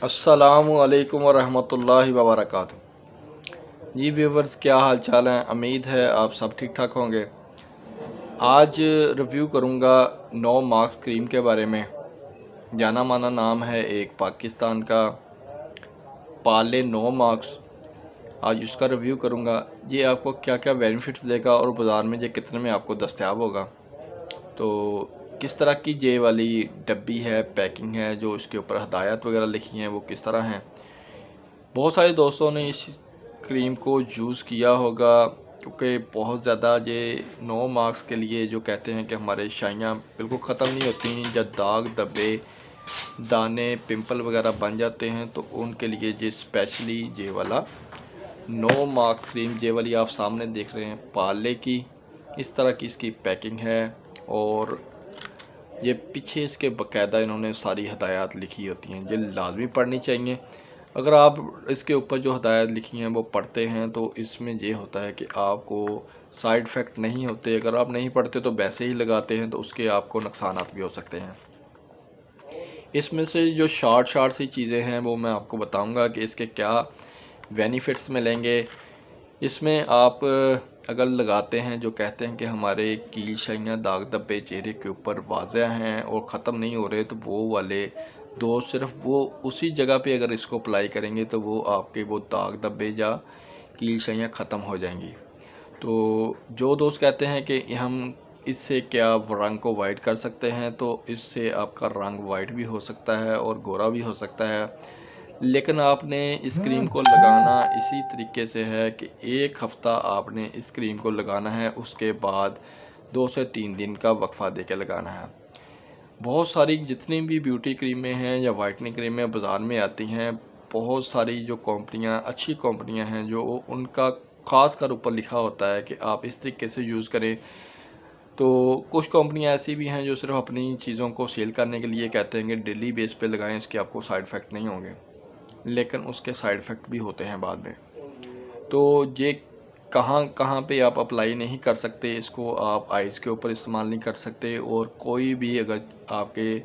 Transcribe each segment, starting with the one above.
अस्सलामु अलैकुम वरहमतुल्लाहि वबरकातुहू। जी व्यूवर्स, क्या हाल चाल हैं? उम्मीद है आप सब ठीक ठाक होंगे। आज रिव्यू करूंगा 9 मार्क्स क्रीम के बारे में। जाना माना नाम है एक पाकिस्तान का, पार्ले 9 मार्क्स। आज उसका रिव्यू करूंगा। ये आपको क्या क्या बेनिफिट्स देगा और बाज़ार में ये कितने में आपको दस्तयाब होगा। तो किस तरह की ये वाली डब्बी है, पैकिंग है, जो इसके ऊपर हदायत वगैरह लिखी हैं वो किस तरह हैं। बहुत सारे दोस्तों ने इस क्रीम को यूज़ किया होगा क्योंकि बहुत ज़्यादा ये 9 मार्क्स के लिए जो कहते हैं कि हमारे शाइयाँ बिल्कुल ख़त्म नहीं होती, जब दाग धब्बे दाने पिंपल वगैरह बन जाते हैं तो उनके लिए ये स्पेशली ये वाला 9 मार्क क्रीम, ये वाली आप सामने देख रहे हैं पार्ले की। इस तरह की इसकी पैकिंग है और ये पीछे इसके बाकायदा इन्होंने सारी हदायत लिखी होती हैं, ये लाजमी पढ़नी चाहिए। अगर आप इसके ऊपर जो हदायत लिखी हैं वो पढ़ते हैं तो इसमें ये होता है कि आपको साइड इफ़ेक्ट नहीं होते। अगर आप नहीं पढ़ते तो वैसे ही लगाते हैं तो उसके आपको नुकसानात भी हो सकते हैं। इसमें से जो शार्ट सी चीज़ें हैं वो मैं आपको बताऊंगा कि इसके क्या बेनिफिट्स मिलेंगे। इसमें आप अगर लगाते हैं, जो कहते हैं कि हमारे कील शाइयाँ दाग धब्बे चेहरे के ऊपर वाज़ह हैं और ख़त्म नहीं हो रहे, तो वो वाले दो सिर्फ वो उसी जगह पे अगर इसको अप्लाई करेंगे तो वो आपके वो दाग धब्बे या कील शाइयाँ ख़त्म हो जाएंगी। तो जो दोस्त कहते हैं कि हम इससे क्या रंग को वाइट कर सकते हैं, तो इससे आपका रंग वाइट भी हो सकता है और गोरा भी हो सकता है। लेकिन आपने इस क्रीम को लगाना इसी तरीके से है कि 1 हफ़्ता आपने इस क्रीम को लगाना है, उसके बाद 2 से 3 दिन का वक्फा दे के लगाना है। बहुत सारी जितनी भी ब्यूटी क्रीमें हैं या वाइटनिंग क्रीमें बाज़ार में आती हैं, बहुत सारी जो कंपनियां अच्छी कंपनियां हैं जो उनका ख़ास कर ऊपर लिखा होता है कि आप इस तरीके से यूज़ करें। तो कुछ कंपनियां ऐसी भी हैं जो सिर्फ अपनी चीज़ों को सेल करने के लिए कहते हैं कि डेली बेस पे लगाएं, इसके आपको साइड इफ़ेक्ट नहीं होंगे, लेकिन उसके साइड इफ़ेक्ट भी होते हैं बाद में। तो ये कहाँ कहाँ पे आप अप्लाई नहीं कर सकते, इसको आप आइज़ के ऊपर इस्तेमाल नहीं कर सकते, और कोई भी अगर आपके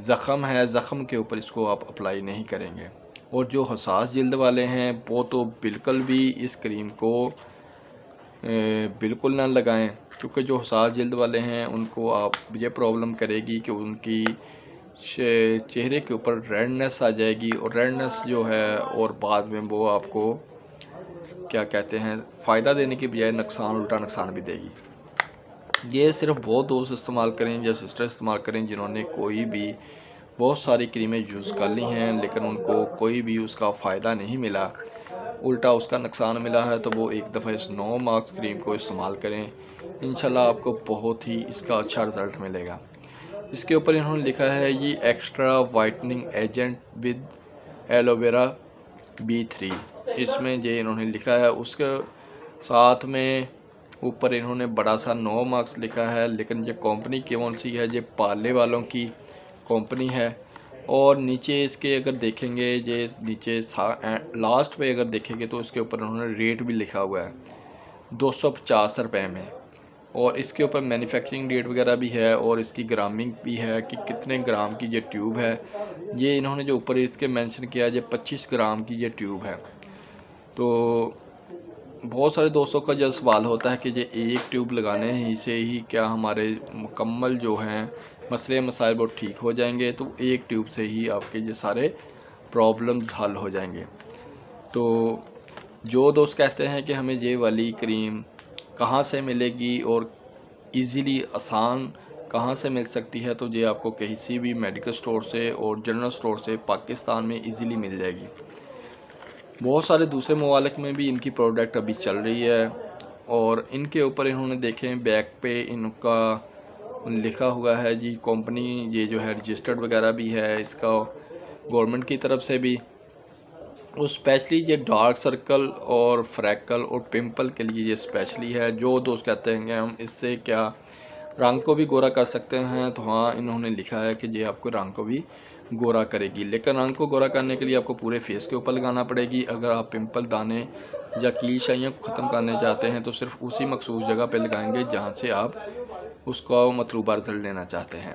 ज़ख़म है, ज़ख़म के ऊपर इसको आप अप्लाई नहीं करेंगे। और जो हसास जिल्द वाले हैं वो तो बिल्कुल भी इस क्रीम को बिल्कुल ना लगाएं, क्योंकि जो हसास जिल्द वाले हैं उनको आप ये प्रॉब्लम करेगी कि उनकी चेहरे के ऊपर रेडनेस आ जाएगी, और रेडनेस जो है और बाद में वो आपको क्या कहते हैं फ़ायदा देने की बजाय नुकसान, उल्टा नुकसान भी देगी। ये सिर्फ वो दोस्त इस्तेमाल करें या सिस्टर इस्तेमाल करें जिन्होंने कोई भी बहुत सारी क्रीमें यूज़ कर ली हैं लेकिन उनको कोई भी उसका फ़ायदा नहीं मिला, उल्टा उसका नुकसान मिला है, तो वो एक दफ़ा इस 9 मार्क्स क्रीम को इस्तेमाल करें। इंशाल्लाह आपको बहुत ही इसका अच्छा रिज़ल्ट मिलेगा। इसके ऊपर इन्होंने लिखा है ये extra whitening agent with aloe vera B3, इसमें ये इन्होंने लिखा है। उसके साथ में ऊपर इन्होंने बड़ा सा 9 मार्क्स लिखा है, लेकिन ये कंपनी कौन सी है, ये पार्ले वालों की कंपनी है। और नीचे इसके अगर देखेंगे, ये नीचे लास्ट पे अगर देखेंगे तो इसके ऊपर उन्होंने रेट भी लिखा हुआ है 250 रुपये में, और इसके ऊपर मैन्युफैक्चरिंग डेट वगैरह भी है और इसकी ग्रामिंग भी है कि कितने ग्राम की ये ट्यूब है। ये इन्होंने जो ऊपर इसके मेंशन किया है ये 25 ग्राम की ये ट्यूब है। तो बहुत सारे दोस्तों का जो सवाल होता है कि ये एक ट्यूब लगाने ही से ही क्या हमारे मुकम्मल जो हैं मसले मसाइल वो ठीक हो जाएंगे, तो एक ट्यूब से ही आपके ये सारे प्रॉब्लम्स हल हो जाएंगे। तो जो दोस्त कहते हैं कि हमें ये वाली क्रीम कहाँ से मिलेगी और इजीली आसान कहाँ से मिल सकती है, तो ये आपको किसी भी मेडिकल स्टोर से और जनरल स्टोर से पाकिस्तान में इजीली मिल जाएगी। बहुत सारे दूसरे ममालिक में भी इनकी प्रोडक्ट अभी चल रही है, और इनके ऊपर इन्होंने देखें बैक पे इनका लिखा हुआ है जी कंपनी, ये जो है रजिस्टर्ड वगैरह भी है इसका गवर्नमेंट की तरफ से भी। और स्पेशली ये डार्क सर्कल और फ्रैकल और पिंपल के लिए ये स्पेशली है। जो दोस्त कहते हैं कि हम इससे क्या रंग को भी गोरा कर सकते हैं, तो हाँ इन्होंने लिखा है कि ये आपको रंग को भी गोरा करेगी, लेकिन रंग को गोरा करने के लिए आपको पूरे फेस के ऊपर लगाना पड़ेगी। अगर आप पिंपल दाने या कील शाइयों को ख़त्म करने चाहते हैं तो सिर्फ उसी मखसूस जगह पे लगाएंगे जहाँ से आप उसका मतलूबा रिजल्ट लेना चाहते हैं।